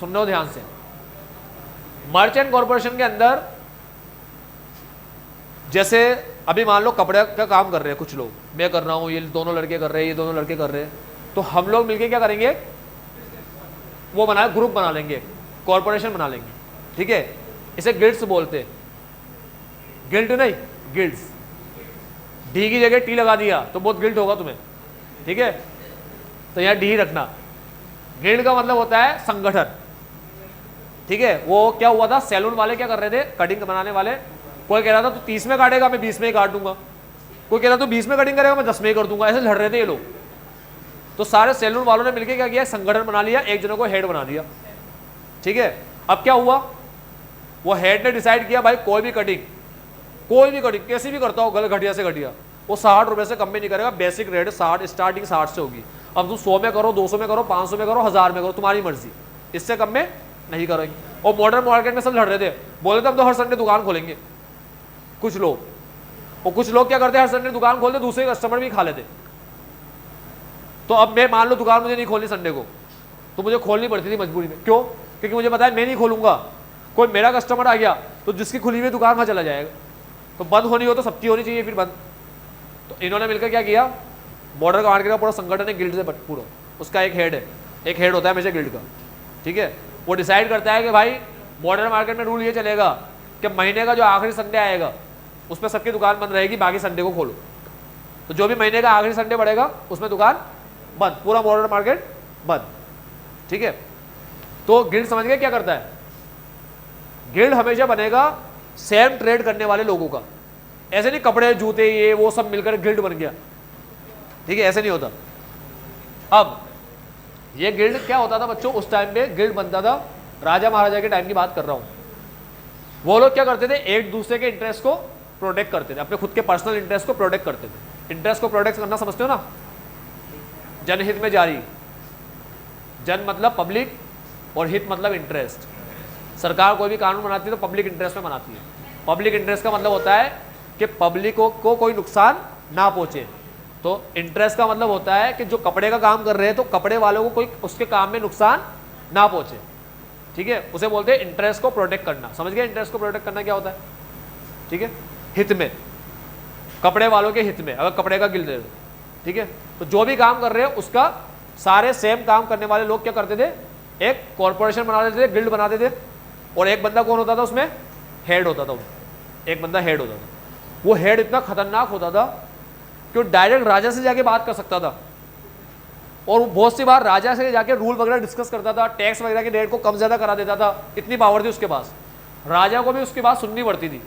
[SPEAKER 1] सुन लो ध्यान से। मर्चेंट कॉर्पोरेशन के अंदर जैसे अभी मान लो कपड़े का काम कर रहे हैं कुछ लोग, मैं कर रहा हूँ, ये दोनों लड़के कर रहे हैं, ये दोनों लड़के कर रहे हैं, तो हम लोग मिलके क्या करेंगे, वो बना ग्रुप बना लेंगे, कॉर्पोरेशन बना लेंगे, ठीक है। इसे गिल्ड्स बोलते हैं, गिल्ड नहीं गिल्ड्स, डी की जगह टी लगा दिया तो बहुत गिल्ड होगा तुम्हें, ठीक है, तो यहाँ डी रखना। गिल्ड का मतलब होता है संगठन, ठीक है। वो क्या हुआ था, सैलून वाले क्या कर रहे थे, कटिंग बनाने वाले, कोई कह रहा था तू 30 में काटेगा, मैं 20 में ही काट दूंगा, कोई कह रहा तू 20 में कटिंग करेगा, मैं 10 में ही कर दूंगा, ऐसे लड़ रहे थे ये लोग। तो सारे सैलून वालों ने मिलकर क्या किया, संगठन बना लिया, एक जनों को हेड बना दिया, ठीक है। अब क्या हुआ, वो हेड ने डिसाइड किया भाई कोई भी कटिंग कैसी भी करता हो, गलत घटिया से घटिया, वो 60 रुपये से कम में नहीं करेगा, बेसिक रेट 60, स्टार्टिंग 60 से होगी। अब तुम 100 में करो, 200 में करो, 500 में करो, 1000 में करो, तुम्हारी मर्जी, इससे कम में नहीं करेंगे। और मॉडर्न मार्केट में सब लड़ रहे थे, बोले थे हम तो हर संडे दुकान खोलेंगे, कुछ लोग, और कुछ लोग क्या करते हैं, हर संडे दुकान खोलते, दूसरे कस्टमर भी खा लेते। तो अब मैं मान लो दुकान मुझे नहीं खोलनी संडे को, तो मुझे खोलनी पड़ती थी मजबूरी में। क्यों? क्योंकि मुझे पता है मैं नहीं खोलूंगा, कोई मेरा कस्टमर आ गया तो जिसकी खुली हुई दुकान वहाँ चला जाएगा। तो बंद होनी हो तो सबकी होनी चाहिए फिर बंद। तो इन्होंने मिलकर क्या किया, बॉर्डर का मार्केट का पूरा संगठन है गिल्ड से पूरा, उसका एक हेड है, एक हेड होता है हमेशा गिल्ड का, ठीक है। वो डिसाइड करता है कि भाई बॉर्डर मार्केट में रूल ये चलेगा कि महीने का जो आखिरी संडे आएगा उस पर सबकी दुकान बंद रहेगी, बाकी संडे को खोलो। तो जो भी महीने का आखिरी संडे पड़ेगा उसमें दुकान बंद, पूरा बॉर्डर मार्केट बंद, ठीक है। तो गिल्ड समझ गए क्या करता है, गिल्ड हमेशा बनेगा सेम ट्रेड करने वाले लोगों का। ऐसे नहीं कपड़े जूते ये वो सब मिलकर गिल्ड बन गया, ठीक है, ऐसे नहीं होता। अब ये गिल्ड क्या होता था बच्चों, उस टाइम पे गिल्ड बनता था, राजा महाराजा के टाइम की बात कर रहा हूं। वो लोग क्या करते थे, एक दूसरे के इंटरेस्ट को प्रोटेक्ट करते थे, अपने खुद के पर्सनल इंटरेस्ट को प्रोटेक्ट करते थे। इंटरेस्ट को प्रोटेक्ट करना समझते हो ना, जनहित में जारी, जन मतलब पब्लिक और हित मतलब इंटरेस्ट। सरकार कोई भी कानून बनाती है तो पब्लिक इंटरेस्ट में बनाती है। पब्लिक इंटरेस्ट का मतलब होता है कि पब्लिक को कोई नुकसान ना पहुंचे। तो इंटरेस्ट का मतलब होता है कि जो कपड़े का काम कर रहे हैं तो कपड़े वालों को कोई उसके काम में नुकसान ना पहुंचे, ठीक है, उसे बोलते हैं इंटरेस्ट को प्रोटेक्ट करना। समझ गए इंटरेस्ट को प्रोटेक्ट करना क्या होता है, ठीक है, हित में, कपड़े वालों के हित में, अगर कपड़े का गिल्ड है, ठीक है। तो जो भी काम कर रहे हैं उसका सारे सेम काम करने वाले लोग क्या करते थे, एक कॉर्पोरेशन बना देते थे, गिल्ड बनाते थे, और एक बंदा कौन होता था उसमें, हेड होता था, एक बंदा हेड होता था। वो हेड इतना खतरनाक होता था कि वो डायरेक्ट राजा से जाके बात कर सकता था, और वो बहुत सी बार राजा से जाके रूल वगैरह डिस्कस करता था, टैक्स वगैरह की रेट को कम ज्यादा करा देता था, इतनी पावर थी उसके पास। राजा को भी उसकी बात सुननी पड़ती थी।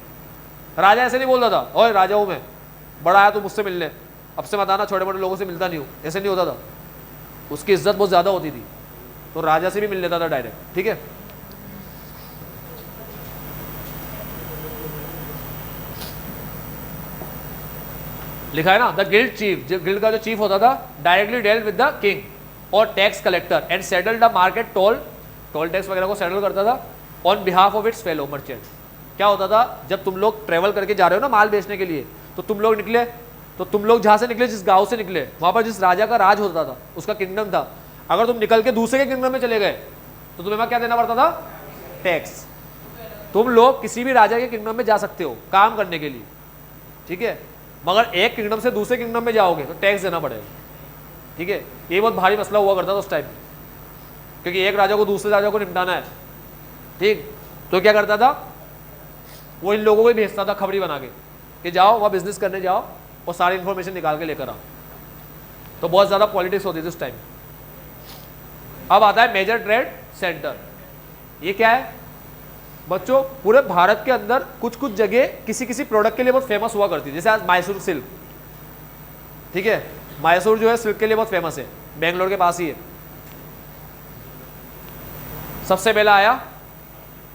[SPEAKER 1] राजा ऐसे नहीं बोलता था, ओए राजा हूं मैं, बड़ा आया तू मुझसे मिलने, अब से मत आना, छोटे मोटे लोगों से मिलता नहीं हूँ, ऐसे नहीं होता था। उसकी इज्जत बहुत ज्यादा होती थी, तो राजा से भी मिल लेता था डायरेक्ट, ठीक है। लिखा है ना, द गिल्ड चीफ, गिल्ड का जो चीफ होता था, directly dealt with the king और tax collector and settled the market toll tax वगैरह को सेटल करता था on behalf of its fellow merchant. क्या होता था, जब तुम लोग ट्रेवल करके जा रहे हो ना माल बेचने के लिए, तो तुम लोग निकले, तो तुम लोग जहां से निकले, जिस गांव से निकले, वहां पर जिस राजा का राज होता था, उसका किंगडम था, अगर तुम निकल के दूसरे के किंगडम में चले गए तो तुम्हें क्या देना पड़ता था, टैक्स। तुम लोग किसी भी राजा के किंगडम में जा सकते हो काम करने के लिए, ठीक है, मगर एक किंगडम से दूसरे किंगडम में जाओगे तो टैक्स देना पड़ेगा, ठीक है। ये बहुत भारी मसला हुआ करता था उस टाइम, क्योंकि एक राजा को दूसरे राजा को निपटाना है, ठीक। तो क्या करता था, वो इन लोगों को ही भेजता था खबरी बना के कि जाओ वहाँ बिजनेस करने जाओ और सारी इंफॉर्मेशन निकाल के लेकर आओ। तो बहुत ज़्यादा पॉलिटिक्स होती थी उस टाइम। अब आता है मेजर ट्रेड सेंटर। ये क्या है बच्चों, पूरे भारत के अंदर कुछ कुछ जगह किसी किसी प्रोडक्ट के लिए बहुत फेमस हुआ करती है। जैसे आज मैसूर सिल्क, ठीक है, मैसूर जो है सिल्क के लिए बहुत फेमस है, बेंगलोर के पास ही है। सबसे पहला आया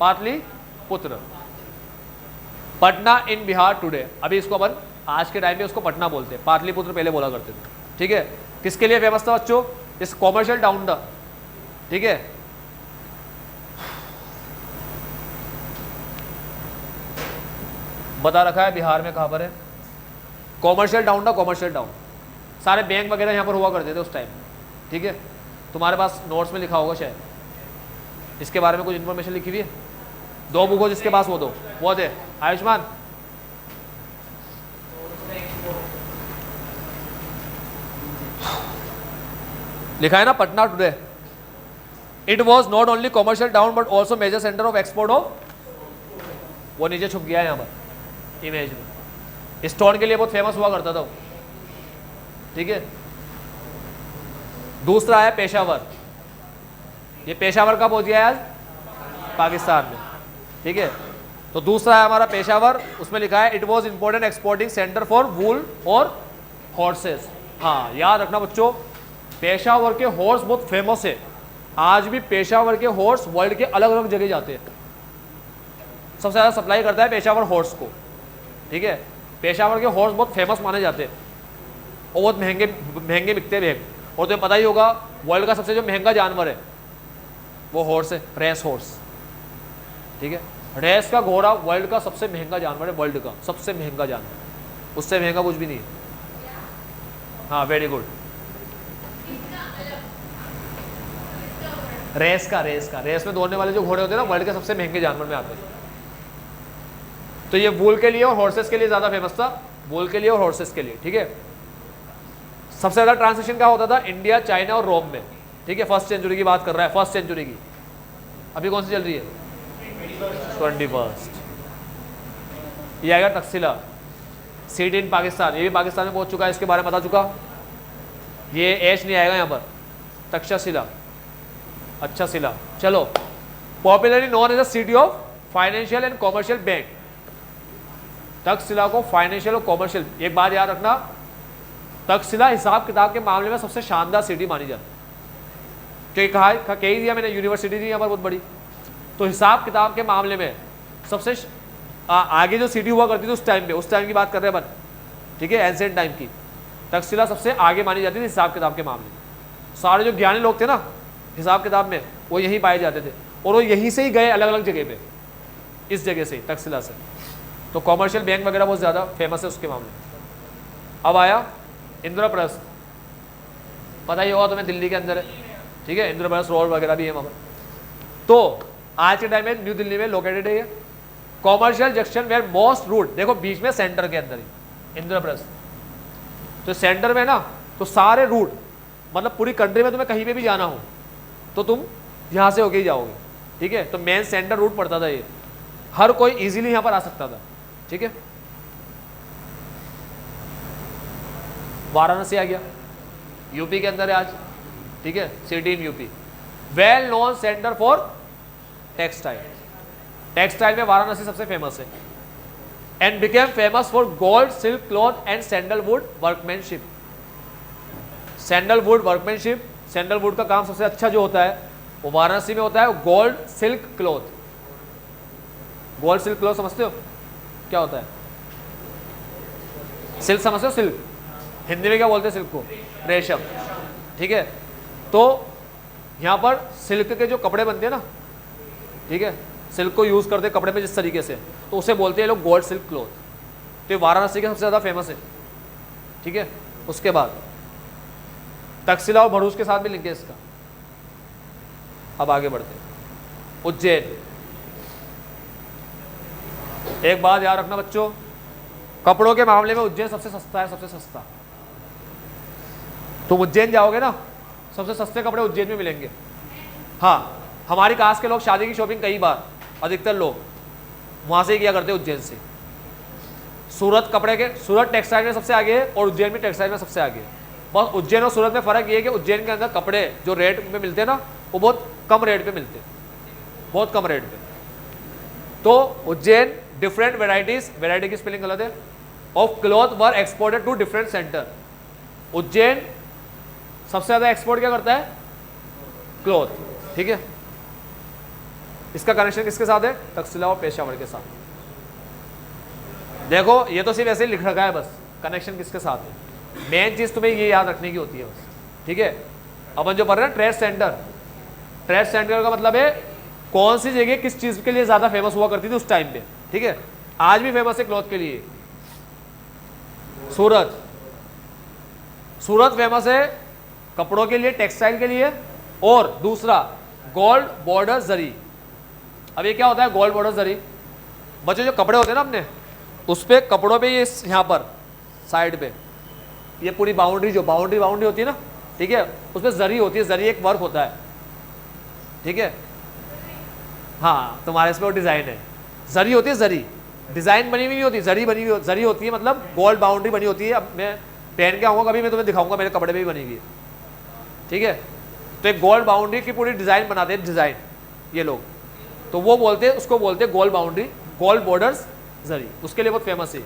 [SPEAKER 1] पाटलिपुत्र, पटना इन बिहार टुडे। अभी इसको अपन आज के टाइम पे उसको पटना बोलते हैं, पाटलिपुत्र पहले बोला करते थे, ठीक है। किसके लिए फेमस था बच्चों, इस कॉमर्शियल टाउन था, ठीक है। बता रखा है बिहार में कहां पर है, कॉमर्शियल टाउन था, कॉमर्शियल टाउन। सारे बैंक वगैरह यहाँ पर हुआ करते थे उस टाइम, ठीक है। तुम्हारे पास नोट्स में लिखा होगा शायद, इसके बारे में कुछ इन्फॉर्मेशन लिखी हुई है, 2 बुक हो जिसके पास वो दो, वो दे आयुष्मान। लिखा है ना Patna today, it was not only commercial town but also major centre of export of, वो नीचे छुप गया है यहाँ पर इमेज में, स्टोन के लिए बहुत फेमस हुआ करता था, ठीक है। दूसरा है पेशावर, ये पेशावर कब पहुंच गया है आज, पाकिस्तान में, ठीक है। तो दूसरा है हमारा पेशावर, उसमें लिखा है it was important exporting centre for wool और हॉर्सेस। हाँ याद रखना बच्चों, पेशावर के हॉर्स बहुत फेमस है, आज भी पेशावर के हॉर्स वर्ल्ड के अलग अलग जगह जाते हैं। सबसे ज़्यादा सप्लाई करता है पेशावर हॉर्स को, ठीक है। पेशावर के हॉर्स बहुत फेमस माने जाते हैं और बहुत महंगे महंगे बिकते हैं। और तुम्हें पता ही होगा वर्ल्ड का सबसे जो महंगा जानवर है वो हॉर्स है, रेस हॉर्स, ठीक है। रेस का घोड़ा वर्ल्ड का सबसे महंगा जानवर है, वर्ल्ड का सबसे महंगा जानवर, उससे महंगा कुछ भी नहीं है। हाँ वेरी गुड। रेस में दौड़ने वाले जो घोड़े होते हैं ना, वर्ल्ड के सबसे महंगे जानवर में आते हैं। तो ये वूल के लिए और हॉर्सेस के लिए ज्यादा फेमस था, वूल के लिए और हॉर्सेस के लिए, ठीक है। सबसे ज्यादा ट्रांसलेशन क्या होता था, इंडिया, चाइना और रोम में, ठीक है। फर्स्ट सेंचुरी की बात कर रहा है, फर्स्ट सेंचुरी की। अभी कौन सी चल रही है, 21st। ये आएगा तक्षशिला, सिटी इन पाकिस्तान, ये भी पाकिस्तान में पहुंच चुका है, इसके बारे में बता चुका। ये एच नहीं आएगा यहाँ पर, तक्षशिला, अच्छा शिला। चलो, popularly known as the city of financial and commercial bank. Takshashila को फाइनेंशियल और कॉमर्शियल, एक बात याद रखना, तक्षशिला हिसाब किताब के मामले में सबसे शानदार सिटी मानी जाती है। क्योंकि कहा कही दिया मैंने, यूनिवर्सिटी थी यहाँ पर बहुत बड़ी, तो हिसाब किताब के मामले में सबसे आगे जो सिटी हुआ करती थी उस टाइम की बात कर रहे हैं अपन, ठीक है, एंशिएंट टाइम की। तक्षशिला सबसे आगे मानी जाती थी हिसाब किताब के मामले में। सारे जो ज्ञानी लोग थे ना हिसाब किताब में, वो यहीं पाए जाते थे, और वो यहीं से ही गए अलग अलग जगह पे, इस जगह से, तक्षशिला से। तो कॉमर्शियल बैंक वगैरह बहुत ज़्यादा फेमस है उसके मामले में। अब आया इंद्रप्रस्थ, पता ही होगा तुम्हें, दिल्ली के अंदर है, ठीक है। इंद्रप्रस्थ रोड वगैरह भी है वहाँ पर। तो आज के टाइम में न्यू दिल्ली में लोकेटेड है ये। Commercial junction where most route, देखो बीच में सेंटर के अंदर ही इंद्रप्रस्थ, तो सेंटर में ना, तो सारे रूट, मतलब पूरी कंट्री में तुम्हें कहीं पे भी जाना हो तो तुम यहाँ से होके ही जाओगे, ठीक है। तो मेन सेंटर रूट पड़ता था ये, हर कोई इजीली यहाँ पर आ सकता था, ठीक है। वाराणसी आ गया, यूपी के अंदर है आज, ठीक है, city in UP. Well known centre for textile, textile में वाराणसी सबसे फेमस है। And became famous for gold, silk, cloth and sandalwood workmanship. Sandalwood workmanship, sandalwood का काम सबसे अच्छा जो होता है वो वाराणसी में होता है। Gold, silk, cloth, gold silk cloth समझते हो क्या होता है? सिल्क समझते हो? सिल्क हिंदी में क्या बोलते हैं सिल्क को? रेशम, ठीक है। तो यहाँ पर सिल्क के जो कपड़े बनते हैं ना, ठीक है, सिल्क को यूज़ करते हैं कपड़े में जिस तरीके से, तो उसे बोलते हैं लोग गोल्ड सिल्क क्लॉथ। तो ये वाराणसी के सबसे ज़्यादा फेमस है, ठीक है। उसके बाद तक्षशिला और भरूच के साथ भी लिंक है इसका। अब आगे बढ़ते हैं, उज्जैन। एक बात याद रखना बच्चों, कपड़ों के मामले में उज्जैन सबसे सस्ता है, सबसे सस्ता। तुम उज्जैन जाओगे ना, सबसे सस्ते कपड़े उज्जैन में मिलेंगे। हाँ, हमारी कास्ट के लोग शादी की शॉपिंग कई बार, अधिकतर लोग वहां से ही किया करते हैं, उज्जैन से। सूरत कपड़े के, सूरत टेक्सटाइल में सबसे आगे है और उज्जैन में टेक्सटाइल में सबसे आगे है। बस उज्जैन और सूरत में फ़र्क ये है कि उज्जैन के अंदर कपड़े जो रेट में मिलते हैं ना, वो बहुत कम रेट पे मिलते हैं, बहुत कम रेट पे। तो उज्जैन डिफरेंट वेराइटीज, वेराइटी की स्पेलिंग गलत है, of cloth were exported to different centre. Ujjain सबसे ज़्यादा एक्सपोर्ट क्या करता है? क्लॉथ, ठीक है। इसका कनेक्शन किसके साथ है? तक्षशिला और पेशावर के साथ। देखो ये तो सिर्फ ऐसे ही लिख रखा है बस, कनेक्शन किसके साथ है। मेन चीज़ तुम्हें ये याद रखने की होती है बस, ठीक है। अपन जो पढ़ रहे हैं ट्रेड सेंटर, ट्रेड सेंटर का मतलब है कौन सी जगह किस चीज़ के लिए ज़्यादा फेमस हुआ करती थी उस टाइम पे, ठीक है। आज भी फेमस है क्लॉथ के लिए सूरत। सूरत फेमस है कपड़ों के लिए, टेक्सटाइल के लिए। और दूसरा गोल्ड बॉर्डर जरी। अब ये क्या होता है गोल्ड बॉर्डर जरी? बच्चों जो कपड़े होते हैं ना अपने, उस पर कपड़ों पे ये यहाँ पर साइड पे ये पूरी बाउंड्री, जो बाउंड्री होती है ना, ठीक है, उस पर जरी होती है। जरी एक वर्क होता है, ठीक है। हाँ, तुम्हारे इस पर वो डिज़ाइन है, जरी होती है, जरी डिज़ाइन बनी हुई होती है, जरी बनी हुई जरी होती है, मतलब गोल्ड बाउंड्री बनी होती है। अब मैं पहन के आऊँगा कभी, मैं तुम्हें दिखाऊंगा, मेरे कपड़े में भी बनी हुई है, ठीक है। तो एक गोल्ड बाउंड्री की पूरी डिज़ाइन बनाते हैं, डिज़ाइन ये लोग, तो वो बोलते हैं, उसको बोलते हैं गोल्ड बाउंड्री, गोल्ड बॉर्डर्स जरी, उसके लिए बहुत फेमस है।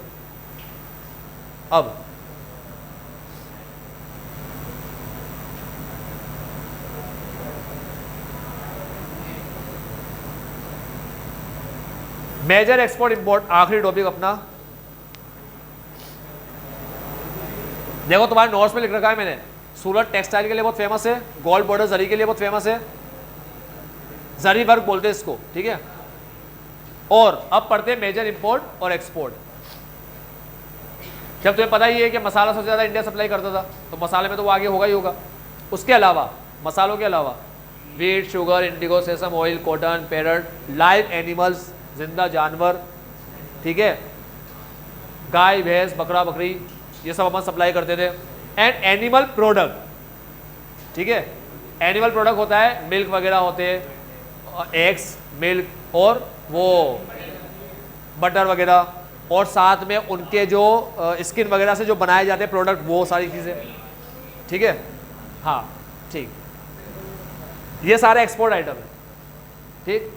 [SPEAKER 1] अब मेजर एक्सपोर्ट इंपोर्ट, आखिरी टॉपिक अपना। देखो तुम्हारे नोट्स में लिख रखा है मैंने, सूरत टेक्सटाइल के लिए बहुत फेमस है, गोल्ड बॉर्डर जरी के लिए बहुत फेमस है, जरी वर्क बोलते हैं इसको, ठीक है। और अब पढ़ते हैं मेजर इंपोर्ट और एक्सपोर्ट। जब तुम्हें पता ही है कि मसाला सबसे ज़्यादा इंडिया सप्लाई करता था, तो मसाले में तो वो आगे होगा ही होगा। उसके अलावा, मसालों के अलावा wheat, sugar, Indigo, सेसम oil, cotton, parrot, live animals, जिंदा जानवर, ठीक है, गाय, भैंस, बकरा, बकरी, ये सब अपन सप्लाई करते थे। एंड एनिमल प्रोडक्ट, ठीक है, एनिमल प्रोडक्ट होता है मिल्क वगैरह होते हैं, एग्स, मिल्क और वो बटर वगैरह, और साथ में उनके जो स्किन वगैरह से जो बनाए जाते हैं प्रोडक्ट, वो सारी चीज़ें, ठीक है। हाँ ठीक, ये सारे एक्सपोर्ट आइटम है, ठीक।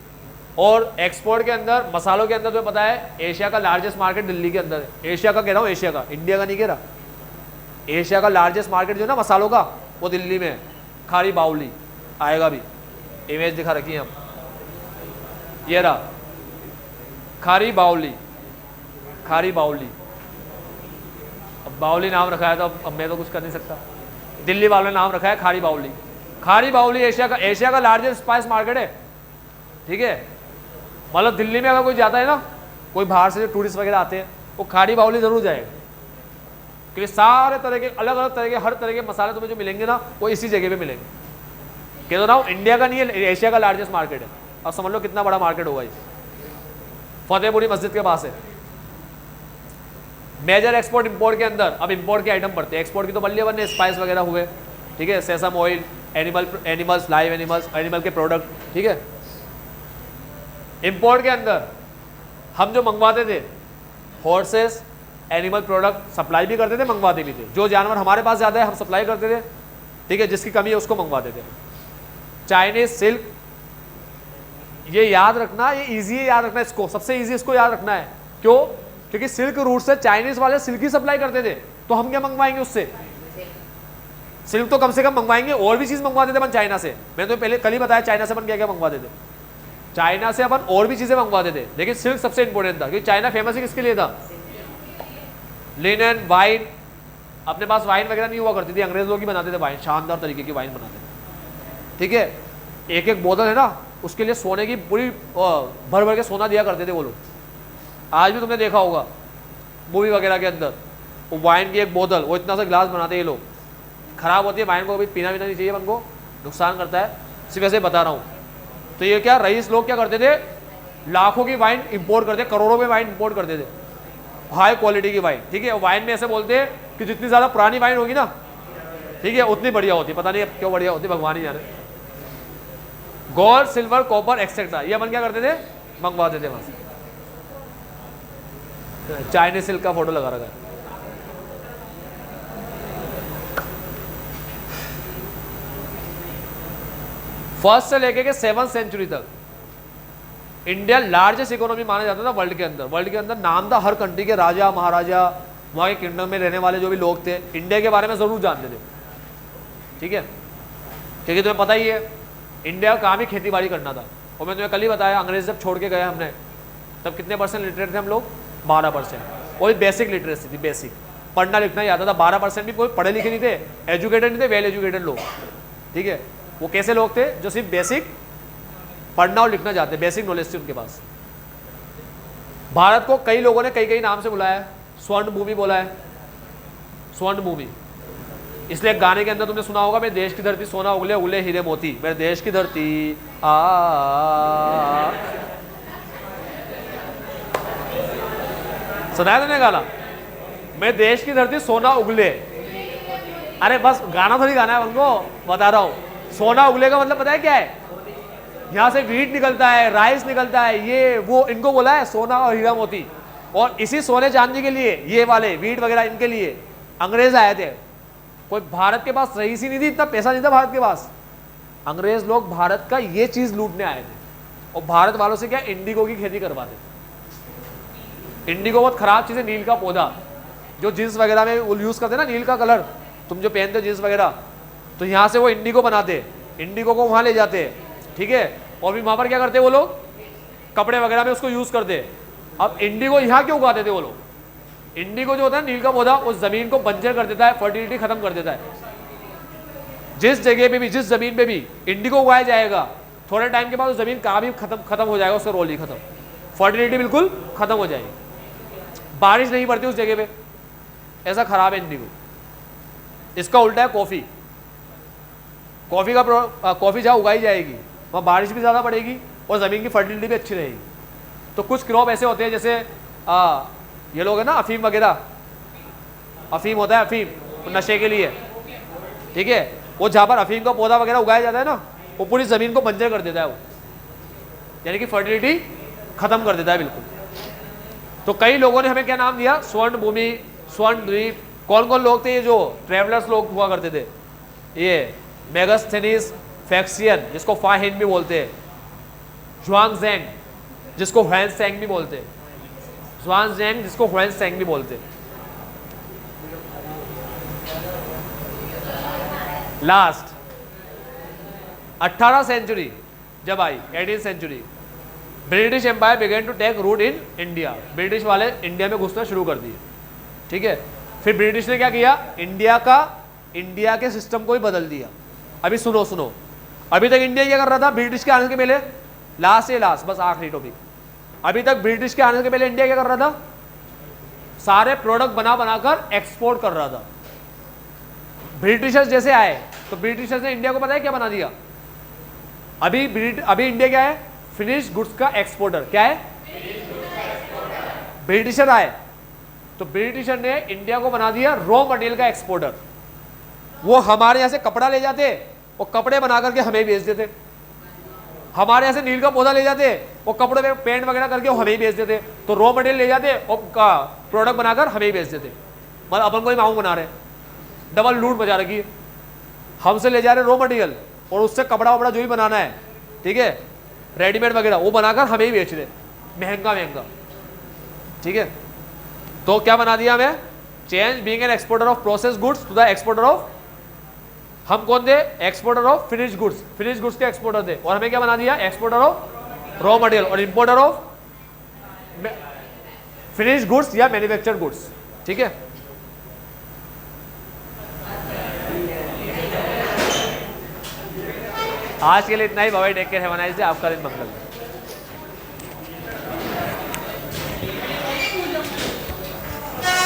[SPEAKER 1] और एक्सपोर्ट के अंदर, मसालों के अंदर, तो पता है एशिया का लार्जेस्ट मार्केट दिल्ली के अंदर है। एशिया का कह रहा हूँ, एशिया का, इंडिया का नहीं कह रहा। एशिया का लार्जेस्ट मार्केट जो है ना मसालों का, वो दिल्ली में है। खारी बाउली आएगा भी, इमेज दिखा रखी है हम, ये रहा खारी बाउली, खारी बाउली। अब बाउली नाम रखा है तो अब मैं तो कुछ कर नहीं सकता, दिल्ली वालों ने नाम रखा है खारी बाउली। खारी बाउली एशिया का लार्जेस्ट स्पाइस मार्केट है, ठीक है। मतलब दिल्ली में अगर कोई जाता है ना, कोई बाहर से जो टूरिस्ट वगैरह आते हैं, वो खारी बाउली जरूर जाएगा, क्योंकि सारे तरह के अलग अलग तरह के हर तरह के मसाले तुम्हें जो मिलेंगे ना, वो इसी जगह पे मिलेंगे। कह दो ना, इंडिया का नहीं है, एशिया का लार्जेस्ट मार्केट है। अब समझ लो कितना बड़ा मार्केट होगा ये। फतेहपुरी मस्जिद के पास है। मेजर एक्सपोर्ट इंपोर्ट के अंदर अब इंपोर्ट के आइटम पड़ते हैं। एक्सपोर्ट की तो बल्ले बल्ले स्पाइस वगैरह हुए, ठीक है, सेसम oil, animals, live animals, animal के प्रोडक्ट, ठीक है। इंपोर्ट के अंदर हम जो मंगवाते थे, हॉर्सेस, एनिमल प्रोडक्ट सप्लाई भी करते थे, मंगवाते भी थे। जो जानवर हमारे पास ज़्यादा है हम सप्लाई करते थे, ठीक है, जिसकी कमी है उसको मंगवाते थे। चाइनीज सिल्क, ये याद रखना, ये इजी है याद रखना, इसको सबसे इजी इसको याद रखना है। क्यों? क्योंकि सिल्क रूट से चाइनीज वाले सिल्क ही सप्लाई करते थे, तो हम क्या मंगवाएंगे उससे? सिल्क तो कम से कम मंगवाएंगे, और भी चीज मंगवाते थे अपन चाइना से। मैंने तो पहले कल ही बताया चाइना से अपन क्या क्या मंगवाते थे। चाइना से अपन और भी चीजें मंगवाते थे, लेकिन सिल्क सबसे इंपॉर्टेंट था, क्योंकि चाइना फेमस ही किसके लिए था? Linen, wine. अपने पास वाइन वगैरह नहीं हुआ करती थी, अंग्रेज लोग ही बनाते थे वाइन, शानदार तरीके की वाइन बनाते थे, ठीक है। एक एक बोतल है ना, उसके लिए सोने की पूरी भर भर के सोना दिया करते थे वो लोग। आज भी तुमने देखा होगा मूवी वगैरह के अंदर, वो वाइन की एक बोतल, वो इतना सा गिलास बनाते हैं ये लोग। खराब होती है वाइन को, अभी पीना नहीं चाहिए, मन को नुकसान करता है, सिर्फ ऐसे बता रहा हूँ। तो ये क्या रईस लोग क्या करते थे, लाखों की वाइन इंपोर्ट करते, करोड़ों में वाइन इंपोर्ट करते थे, हाई क्वालिटी की वाइन, ठीक है। वाइन में ऐसे बोलते हैं कि जितनी ज़्यादा पुरानी वाइन होगी ना, ठीक है, उतनी बढ़िया होती। पता नहीं क्यों बढ़िया होती, भगवान ही जाने। गोल्ड, सिल्वर, कॉपर एक्सेट्रा, ये अपन क्या करते थे, मंगवाते थे वहां से। चाइनीज सिल्क का फोटो लगा रखा है। फर्स्ट से लेके के 7वीं सेंचुरी तक इंडिया लार्जेस्ट इकोनॉमी माना जाता था वर्ल्ड के अंदर। वर्ल्ड के अंदर नाम था हर कंट्री के, राजा महाराजा, वहाँ के किंगडम में रहने वाले जो भी लोग थे, इंडिया के बारे में जरूर जानते थे, ठीक है। क्योंकि तुम्हें पता ही है इंडिया का काम ही खेती बाड़ी करना था। और मैं तुम्हें कल ही बताया, अंग्रेज जब छोड़ के गए हमने, तब कितने % लिटरेट थे हम लोग? 12%। वही बेसिक लिटरेसी थी, बेसिक पढ़ना लिखना ही आता था। 12% भी कोई पढ़े लिखे नहीं थे, एजुकेटेड नहीं थे, वेल एजुकेटेड लोग, ठीक है। वो कैसे लोग थे? जो सिर्फ बेसिक पढ़ना और लिखना चाहते, बेसिक नॉलेज थी उनके पास। भारत को कई लोगों ने कई कई नाम से बुलाया है, स्वर्ण भूमि बोला है, स्वर्ण भूमि। इसलिए गाने के अंदर तुमने सुना होगा, मेरे देश की धरती सोना उगले उगले हीरे मोती, मेरे देश की धरती सुनाया तुमने गाना, मेरे देश की धरती सोना उगले। अरे बस गाना थोड़ी गाना है उनको, बता रहा हूँ। सोना उगले का मतलब पता है क्या है? यहाँ से वीट निकलता है, राइस निकलता है, ये वो, इनको बोला है सोना और हीरा मोती। और इसी सोने चांदी के लिए, ये वाले वीट वगैरह, इनके लिए अंग्रेज आए थे। कोई भारत के पास रईस ही नहीं थी, इतना पैसा नहीं था भारत के पास। अंग्रेज लोग भारत का ये चीज लूटने आए थे, और भारत वालों से क्या, इंडिगो की खेती करवाते। इंडिगो बहुत खराब चीज है, नील का पौधा, जो जींस वगैरह में वो यूज करते ना, नील का कलर, तुम जो पहनते हो जींस वगैरह, तो यहाँ से वो इंडिगो बनाते, इंडिगो को वहाँ ले जाते, ठीक है। और भी वहाँ पर क्या करते वो लोग, कपड़े वगैरह में उसको यूज करते। अब इंडिगो यहाँ क्यों उगाते थे वो लोग? इंडिगो जो होता है नील का पौधा, उस जमीन को बंजर कर देता है, फर्टिलिटी खत्म कर देता है। जिस जगह पे भी, जिस जमीन पे भी इंडिगो उगाया जाएगा, थोड़े टाइम के बाद उस जमीन का भी खत्म हो जाएगा, उसका रोल ही खत्म। फर्टिलिटी बिल्कुल खत्म हो जाएगी, बारिश नहीं पड़ती उस जगह पे, ऐसा खराब है इंडिगो। इसका उल्टा है कॉफी। कॉफी का कॉफी जहाँ उगाई जाएगी वहाँ बारिश भी ज़्यादा पड़ेगी और ज़मीन की फर्टिलिटी भी अच्छी रहेगी। तो कुछ क्रॉप ऐसे होते हैं जैसे ये लोग है ना अफीम वगैरह, अफीम होता है, अफीम तो नशे के लिए, ठीक है, वो जहाँ पर अफीम का पौधा वगैरह उगाया जाता है ना, वो पूरी ज़मीन को बंजर कर देता है वो, यानी कि फर्टिलिटी खत्म कर देता है बिल्कुल। तो कई लोगों ने हमें क्या नाम दिया, स्वर्ण भूमि, स्वर्ण द्वीप। कौन कौन लोग थे ये जो ट्रेवलर्स लोग हुआ करते थे, ये मेगास्थेनिस फैक्सियन जिसको फाहिन भी बोलते हैं, ज़ुआंगज़ैंग जिसको ह्वेनसैंग भी बोलते हैं, ज़ुआंगज़ैंग जिसको ह्वेनसैंग भी बोलते हैं। लास्ट 18 सेंचुरी जब आई, 18 century, British empire began to take root in India. British वाले इंडिया में घुसना शुरू कर दिए, ठीक है। फिर ब्रिटिश ने क्या किया, इंडिया के सिस्टम को ही बदल दिया। अभी सुनो सुनो, अभी तक इंडिया क्या कर रहा था ब्रिटिश के आने के पहले, लास्ट बस आखिरी टॉपिक, अभी तक ब्रिटिश के आने के पहले इंडिया क्या कर रहा था, सारे प्रोडक्ट बना बनाकर एक्सपोर्ट कर रहा था। ब्रिटिशर्स जैसे आए तो ब्रिटिशर्स ने इंडिया को पता है क्या बना दिया, अभी इंडिया क्या है, फिनिश गुड्स का एक्सपोर्टर। क्या है, ब्रिटिशर आए तो ब्रिटिशर ने इंडिया को बना दिया रॉ मटेरियल का एक्सपोर्टर। वो हमारे यहाँ से कपड़ा ले जाते और कपड़े बना करके हमें बेच देते, हमारे यहाँ से नील का पौधा ले जाते, वो कपड़े में पेंट वगैरह करके वो हमें बेच देते। तो रॉ मटेरियल ले जाते और प्रोडक्ट बनाकर हमें बेच देते, मतलब अपन को ही मांग बना रहे, डबल लूट मचा रखी है। हमसे ले जा रहे रॉ मटेरियल और उससे कपड़ा वपड़ा जो भी बनाना है, ठीक है, रेडीमेड वगैरह वो बनाकर हमें ही बेच रहे महंगा, ठीक है। तो क्या बना दिया हमें, change being an exporter of process goods to the exporter of, हम कौन थे, एक्सपोर्टर ऑफ फिनिश गुड्स के एक्सपोर्टर थे, और हमें क्या बना दिया, एक्सपोर्टर ऑफ रॉ मटेरियल और इंपोर्टर ऑफ फिनिश गुड्स या मैन्युफैक्चर्ड गुड्स, ठीक है। आज के लिए इतना ही, bye take care, have a nice day, आपका दिन मंगल।